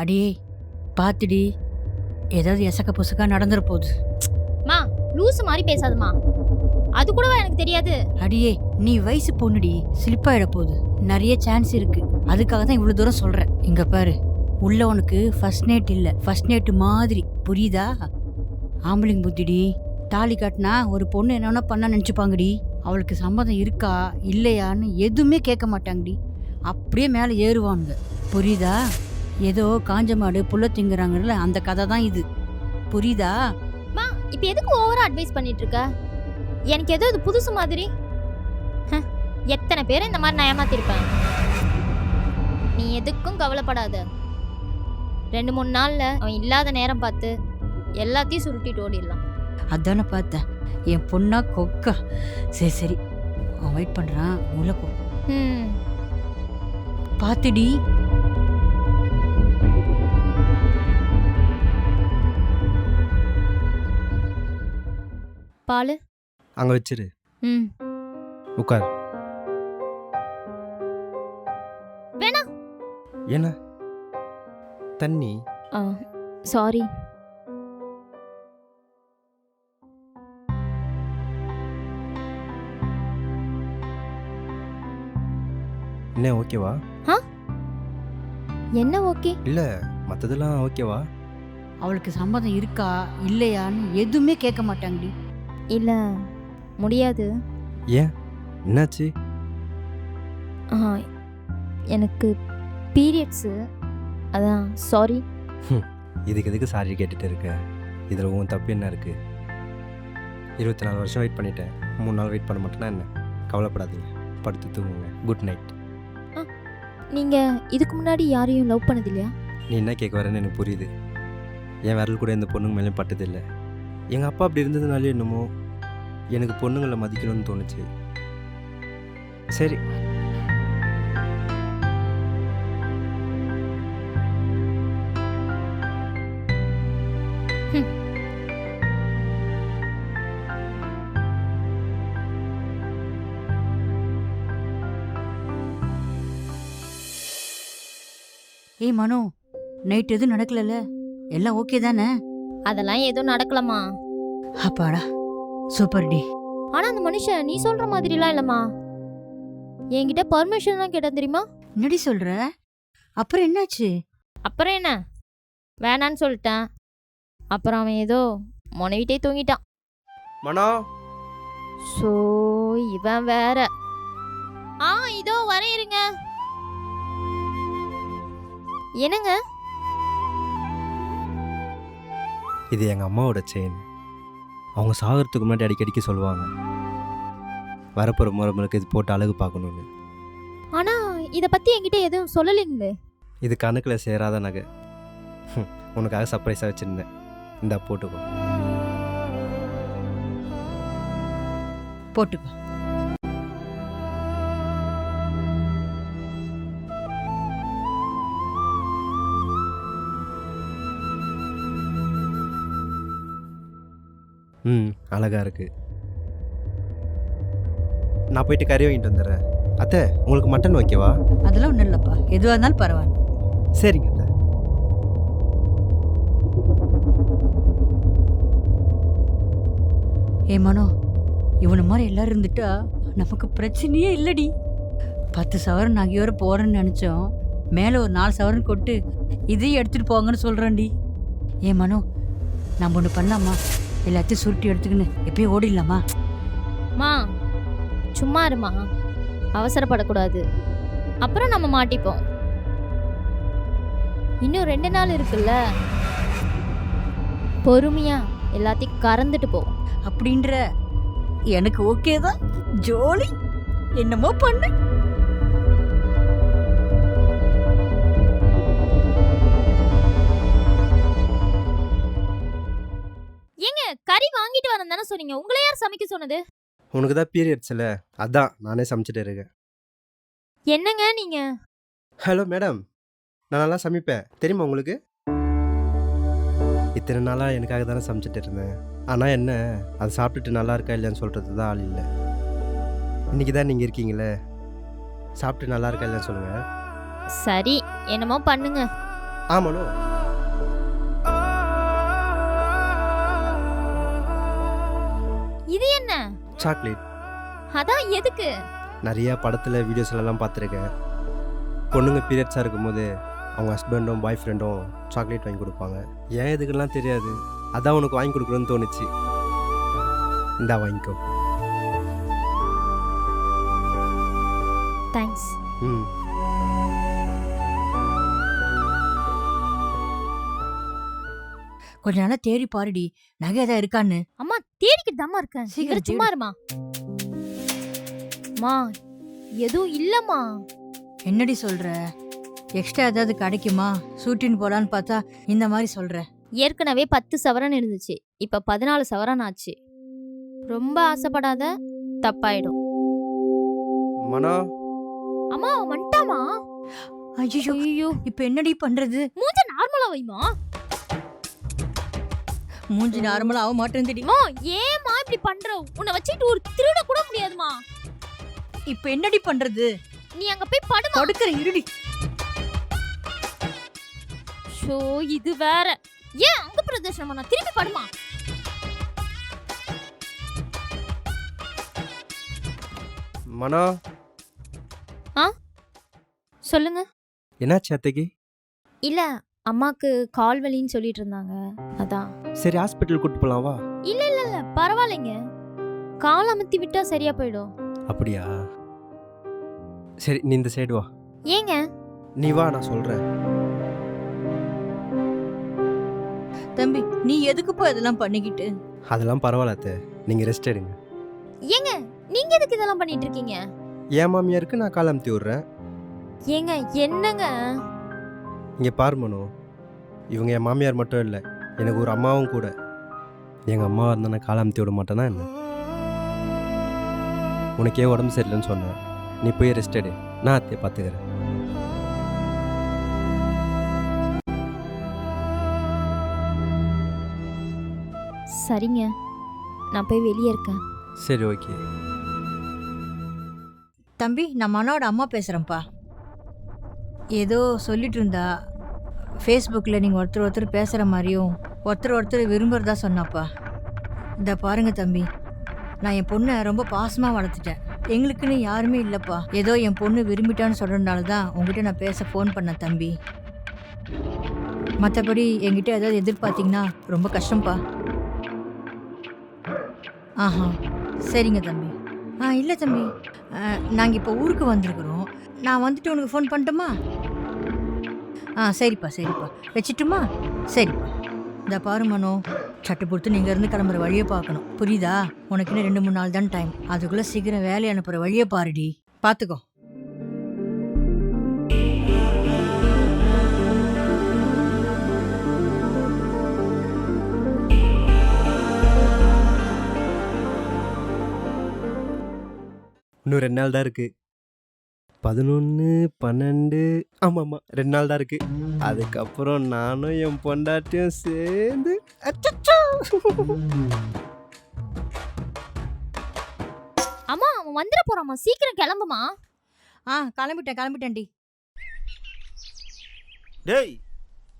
அடியே பாத்துடி, ஏதாவது எசக்க புசக்கா நடந்துற போகுது. மா லூசு மாதிரி பேசாதம்மா. அது கூடவா எனக்கு தெரியாது? அடியே நீ வயசு பொண்ணுடி, ஸ்லிப்பாயிட போகுது. நிறைய சான்ஸ் இருக்கு. அதுக்காக தான் இவ்வளவு தூரம் சொல்றேன். இங்க பாரு, உள்ள உனக்கு ஃபர்ஸ்ட் நைட் இல்ல, ஃபர்ஸ்ட் நைட் மாதிரி, புரியுதா? ஆம்பளைங்க புத்திடி. தாலி கட்டினா ஒரு பொண்ணு என்னென்ன பண்ண நினைச்சுப்பாங்கடி. அவளுக்கு சம்மதம் இருக்கா இல்லையான்னு எதுவுமே கேட்க மாட்டாங்கடி. அப்படியே மேலே ஏறுவானுங்க, புரியுதா? ஏதோ காஞ்ச மாடு புள்ள திங்குறாங்கல்ல, அந்த கதை தான் இது, புரியுதா? மா இப்போ எதுக்கு ஓவரா அட்வைஸ் பண்ணிட்டு இருக்க? எனக்கு ஏதோ இது புதுசு மாதிரி. எத்தனை பேரை இந்த மாதிரி நான் ஏமாத்திருப்பேன். நீ எதுக்கும் கவலைப்படாத. 2-3 நாள்ல அவன் இல்லாத நேரம் பார்த்து எல்லாத்தையும் சுருட்டிட்டு ஓடிடலாம். அதானே பார்த்தேன், என் பொண்ணா கொக்கா. சரி சரி, அவன் வெயிட் பண்றான், உள்ள போ. பார்த்துடி. பாலு அங்கே வச்சிரு. ம் உட்கார். வேணா. என்ன தண்ணி? சாரி. என்ன ஓகேவா? என்ன ஓகே? இல்லை மற்றதெல்லாம் ஓகேவா? அவளுக்கு சம்மதம் இருக்கா இல்லையான்னு எதுவுமே கேட்க மாட்டாங்கடி. இல்ல முடியாது. ஏன், என்னாச்சு? எனக்கு பீரியட்ஸு, அதான் சாரி. இதுக்கு எதுக்கு சாரி கேட்டுட்டு இருக்க? இதில் உன் தப்பு என்ன இருக்குது? 24 வருஷம் வெயிட் பண்ணிட்டேன். 3 நாள் வெயிட் பண்ண மாட்டேன்னா என்ன? கவலைப்படாதீங்க, படுத்து தூங்குங்க. Good night. நீங்க இதுக்கு முன்னாடி யாரையும் லவ் பண்ணது இல்லையா? நீ என்ன கேட்க வரேன்னு எனக்கு புரியுது. என் விரல் கூட இந்த பொண்ணுங்க மேலேயும் பட்டதில்லை. எங்கள் அப்பா அப்படி இருந்ததுனாலே என்னமோ எனக்கு பொண்ணுங்களை மதிக்கணும்னு தோணுச்சு. சரி, ஏய் மனோ, நைட் எதுவும் நடக்கலல்ல? எல்லாம் ஓகே தானே? அதெல்லாம் எதுவும் நடக்கலமா. அப்பாடா, சூப்பர் டி. ஆனா அந்த மனுஷன் நீ சொல்ற மாதிரிலாம் இல்லம்மா. என்கிட்ட பர்மிஷன் தான் கேட்டேன் தெரியுமா? என்னடி சொல்ற? அப்புறம் என்னாச்சு? அப்புறம் என்ன, வேணான்னு சொல்லிட்டேன். அப்புறம் அவன் ஏதோ முனைவிட்டே தூங்கிட்டான். மனோ. ஸோ இவன் வேற. இதோ வரேன் இருங்க. என்னங்க? இது எங்கள் அம்மாவோட செயின். அவங்க சாகிறதுக்கு முன்னாடி அடிக்கடிக்கு சொல்லுவாங்க, வரப்போகிற முறைகளுக்கு இது போட்டு அழகு பார்க்கணுன்னு. ஆனா இத பத்தி என்கிட்ட எதுவும் சொல்லலைங்களே. இது கணக்கில் சேராத நகை. உனக்காக சர்ப்ரைஸாக வச்சுருந்தேன். இந்த போட்டுக்கோ. போட்டுக்கோ. அழகா இருக்கு. நான் போயிட்டு கறி வாங்கிட்டு வந்துடுறேன். அத்தை, உங்களுக்கு மட்டன் ஓகேவா? அதெல்லாம் ஒன்றும் இல்லைப்பா, எதுவாக இருந்தாலும் பரவாயில்ல. சரிங்க அத்தை. ஏ மனோ, இவனை மாதிரி எல்லாரும் இருந்துட்டா நமக்கு பிரச்சனையே இல்லடி. 10 சவரன் நகையோட போறேன்னு நினைச்சோம், மேலே ஒரு 4 சவரன் கொட்டு இதையும் எடுத்துட்டு போங்கன்னு சொல்றான்டி. ஏ மனோ, நம்ம ஒன்று பண்ணலாமா? எல்லாத்தையும் சுருட்டி எடுத்துக்கின்னு எப்பயும் ஓடிடலாமா? மா சும்மா இருமா, அவசரப்படக்கூடாது. அப்புறம் நம்ம மாட்டிப்போம். இன்னும் 2 நாள் இருக்குல்ல, பொறுமையா எல்லாத்தையும் கறந்துட்டு போ. அப்படின்ற எனக்கு ஓகே தான். ஜோலி, என்னமோ பண்ணு. ஏங்க, கறி வாங்கிட்டு வரேன் தானே சொன்னீங்க, உங்களை யார் சமைக்க சொன்னது? உனக்கு தான் பீரியட்ஸ் இல்லை, அதான் நானே சமைச்சிட்டு இருக்கேன். என்னங்க நீங்க? ஹலோ மேடம், நான் நல்லா சமைப்பேன் தெரியுமா உங்களுக்கு? இத்தனை நாளாக எனக்காக தானே சமைச்சிட்டு இருந்தேன். ஆனால் என்ன, அதை சாப்பிட்டுட்டு நல்லா இருக்கா இல்லைன்னு சொல்கிறது தான் ஆள் இல்லை. இன்றைக்கி தான் நீங்கள் இருக்கீங்களே, சாப்பிட்டு நல்லா இருக்கா இல்லைன்னு சொல்லுங்கள். சரி, என்னமோ பண்ணுங்க. ஆமாண்ணோ. இது என்ன? சாக்லேட். அதான் எதுக்கு? நிறையா படத்தில் வீடியோஸ்லாம் பார்த்துருக்கேன். பொண்ணுங்க பீரியட்ஸாக இருக்கும்போது அவங்க ஹஸ்பண்டும் பாய் ஃப்ரெண்டும் சாக்லேட் வாங்கி கொடுப்பாங்க. ஏன் எதுக்குலாம் தெரியாது, அதான் உனக்கு வாங்கி கொடுக்கணும்னு தோணுச்சு. இந்தா வாங்கிக்கோ. தேங்க்ஸ். ம். கொஞ்ச நாளா தேடி பாருடி, நகை ஏதாவது இருக்கான்னு. அம்மா தேடிக்கிட்டு தாம்மா இருக்கேன். சீக்கிரம் சீக்கிரம் சும்மா இருமா. அம்மா எதுவும் இல்லம்மா. என்னடி சொல்ற? எக்ஸ்ட்ரா ஏதாவது கிடைக்குமா? ஷூட்டிங் போலான்னு பார்த்தா இந்த மாதிரி சொல்ற. ஏற்கனவே 10 சவரன் இருந்துச்சு, இப்ப 14 சவரன் ஆச்சு. ரொம்ப ஆசைப்படாத, தப்பாயிடும். மனோ. அம்மா வந்துட்டாமா? ஐயோ ஐயோ, இப்ப என்னடி பண்றது? மூஞ்ச நார்மலா வைமா. மூஞ்சி நார்மலா ஆக மாட்டேங்குதுடி. அம்மா ஏமா இப்படி பண்ற? உன்னை வச்சுட்டு ஒரு திருட கூட முடியாதுமா. இப்ப என்னடி பண்றது? நீ அங்க போய் படுமா. படுக்கிற இருடி. ஷோ இது வேற. ஏன் அங்க பிரதர்ஷனம் பண்ண? திருப்பி படுமா. மனோ. சொல்லுங்க. என்னாச்சு அத்தைக்கு? இல்ல, அம்மாக்கு கால் வலின்னு சொல்லிட்டு இருந்தாங்க, அதான். சரி, ஹாஸ்பிட்டல் கூட்டு போலாம் வா. இல்ல இல்ல இல்ல பரவாயில்லைங்க, கால் அமுத்தி விட்டா சரியா போயிடும். அப்படியா? சரி, நீ இந்த சைடு வா. ஏங்க? நீ வா, நான் சொல்றேன். தம்பி, நீ எதுக்குப்பா இதெல்லாம் பண்ணிக்கிட்டு? அதெல்லாம் பரவாயில்ல அத்தை, நீங்க ரெஸ்ட் எடுங்க. ஏங்க நீங்க எதுக்கு இதெல்லாம் பண்ணிட்டு இருக்கீங்க? என் மாமியாருக்கு நான் கால் அமுத்தி விடுறேன். ஏங்க என்னங்க? இங்கே பாரு மனோ, இவங்க என் மாமியார் மட்டும் இல்லை, எனக்கு ஒரு அம்மாவும் கூட. எங்கள் அம்மாவாக இருந்தால் நான் கால் அமுத்தி விட மாட்டேன்னா என்ன? உனக்கே உடம்பு சரியில்லைன்னு சொன்னேன், நீ போய் ரெஸ்ட் எடு, நான் அத்தையை பார்த்துக்கிறேன். சரிங்க, நான் போய் வெளியே இருக்கேன். சரி, ஓகே. தம்பி, நான் மனோட அம்மா பேசுறேன்ப்பா. ஏதோ சொல்லிட்டு இருந்தா, ஃபேஸ்புக்கில் நீங்கள் ஒருத்தர் ஒருத்தர் பேசுகிற மாதிரியும் ஒருத்தர் விரும்புகிறதா சொன்னாப்பா. இந்த பாருங்க தம்பி, நான் என் பொண்ணை ரொம்ப பாசமாக வளர்த்துட்டேன். எங்களுக்குன்னு யாருமே இல்லைப்பா. ஏதோ என் பொண்ணு விரும்பிட்டான்னு சொல்கிறதுனால தான் உங்ககிட்ட நான் பேச ஃபோன் பண்ணேன் தம்பி. மற்றபடி என்கிட்ட ஏதாவது எதிர்பார்த்தீங்கன்னா ரொம்ப கஷ்டம்ப்பா. ஆஹா, சரிங்க தம்பி. இல்லை தம்பி, நாங்கள் இப்போ ஊருக்கு வந்திருக்கிறோம். நான் வந்துட்டு உனக்கு ஃபோன் பண்ணட்டுமா? சரிப்பா சரிப்பா, வச்சுட்டுமா? சரிப்பா. இந்த பாரு மனோ, சட்டு பொறுத்து நீங்கள் இருந்து கிளம்புற வழியை பார்க்கணும், புரியுதா? உனக்கு இன்னும் 2-3 நாள் தான் டைம். அதுக்குள்ளே சீக்கிரம் வேலையை அனுப்புகிற வழியை பாருடி, பார்த்துக்கோ. இன்னும் 2 நாள் தான் இருக்குது. 11, 12, ஆமாம்மா 2 நாள் தான் இருக்குது. அதுக்கப்புறம் நானும் என் பொண்டாட்டியும் சேர்ந்து அம்மா அவன் வந்துட போறாமா, சீக்கிரம் கிளம்புமா. கிளம்பிட்டேன்டி. டேய்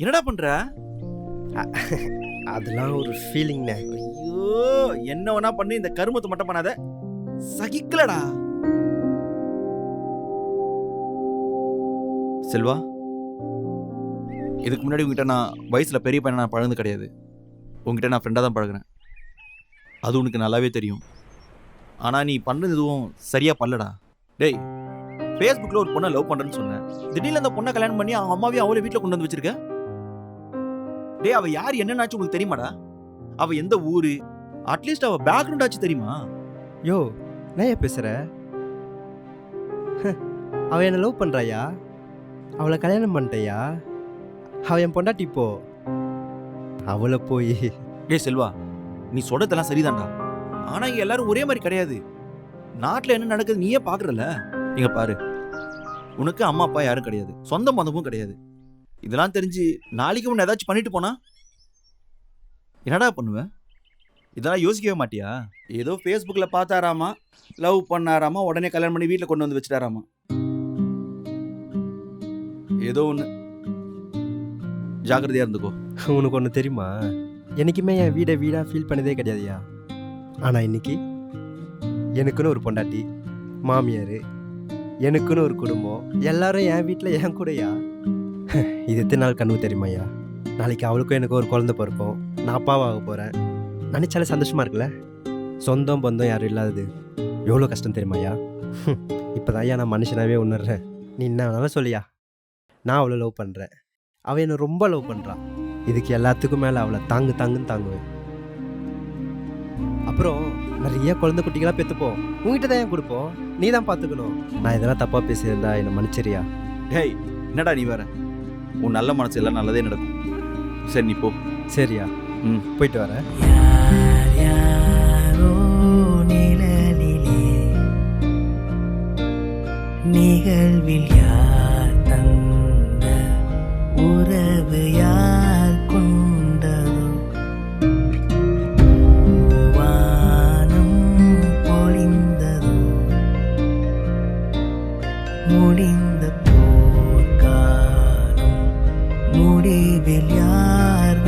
என்னடா பண்ற? அதெல்லாம் ஒரு ஃபீலிங்ண்ணே. ஐயோ, என்ன வேணா பண்ணி இந்த கருமத்தை மட்டும் பண்ணாத, சகிக்கலடா. செல்வா, இதுக்கு முன்னாடி உங்ககிட்ட நான் வயசுல பெரிய பையனை நான் பழகுனது கிடையாது. உங்ககிட்ட நான் ஃப்ரெண்டாக தான் பழகுறேன், அது உனக்கு நல்லாவே தெரியும். ஆனால் நீ பண்ணது எதுவும் சரியா பண்ணலடா. டேய், ஃபேஸ்புக்கில் ஒரு பொண்ணை லவ் பண்ணுறேன்னு சொன்னேன், திடீர்னு அந்த பொண்ணை கல்யாணம் பண்ணி அவங்க அம்மாவையும் அவளை வீட்டில் கொண்டு வந்து வச்சிருக்க. டேய், அவள் யார் என்னன்னாச்சும் உங்களுக்கு தெரியுமாடா? அவள் எந்த ஊரு, அட்லீஸ்ட் அவள் பேக்ரவுண்ட் ஆச்சு தெரியுமா? யோ, நான் ஏன் பேசுகிற? அவள் என்னை லவ் பண்ணுறாயா? அவளை கல்யாணம் பண்ணிட்டையா? அவள் என் பொண்டாட்டி இப்போ. அவளை போய் டேய் செல்வா, நீ சொல்றதெல்லாம் சரிதான்டா, ஆனா இங்க எல்லாரும் ஒரே மாதிரி கிடையாது. நாட்டுல என்ன நடக்குது நீயே பாக்குறல. இங்க பாரு, உனக்கு அம்மா அப்பா யாரும் கிடையாது, சொந்த பந்தமும் கிடையாது. இதெல்லாம் தெரிஞ்சு நாளைக்கு முன்ன ஏதாச்சும் பண்ணிட்டு போனா என்னடா பண்ணுவேன்? இதெல்லாம் யோசிக்கவே மாட்டியா? ஏதோ ஃபேஸ்புக்ல பார்த்தாராமா, லவ் பண்ணாராமா, உடனே கல்யாணம் பண்ணி வீட்டில் கொண்டு வந்து வச்சுட்டாராமா. ஏதோ ஒன்று ஜாக்கிரதையாக இருந்துக்கோ. உனக்கு ஒன்று தெரியுமா, என்றைக்குமே என் வீடாக ஃபீல் பண்ணதே கிடையாதுயா. ஆனால் இன்னைக்கு எனக்குன்னு ஒரு பொண்டாட்டி, மாமியார், எனக்குன்னு ஒரு குடும்பம், எல்லாரும் என் வீட்டில் என் கூடயா. இது எத்தனை நாள் கனவு தெரியுமாய்யா? நாளைக்கு அவளுக்கும் எனக்கு ஒரு குழந்தை பிறக்கும், நான் அப்பாவாக போகிறேன். நினச்சாலே சந்தோஷமாக இருக்குல்ல. சொந்தம் பந்தம் யாரும் இல்லாதது எவ்வளோ கஷ்டம் தெரியுமாய்யா? இப்போ தான் நான் மனுஷனாகவே உணர்றேன். நீ என்ன வேணாலும் சொல்லியா, நான் அவளை லவ் பண்ணுறேன், அவள் என்னை ரொம்ப லவ் பண்ணுறான். இதுக்கு எல்லாத்துக்கும் மேலே அவளை தாங்குன்னு தாங்குவேன். அப்புறம் நிறைய குழந்தை குட்டிகளாக பெற்றுப்போம், உங்ககிட்ட தான் ஏன் கொடுப்போம், நீ தான் பார்த்துக்கணும். நான் இதெல்லாம் தப்பாக பேசியிருந்தா என்னை மன்னிச்சிரியா? டேய், என்னடா நீ வேற? உன் நல்ல மனசு எல்லாம் நல்லதே நடக்கும். சரி நீ போ. சரியா? போயிட்டு வரேன். யாரோ நிழலிலே நிகழ்வில் யார் தந்த உறவு யார் கொண்டதோ வானம் பொழிந்ததோ முடிந்த போர்க்காலம் முடிவில் யார்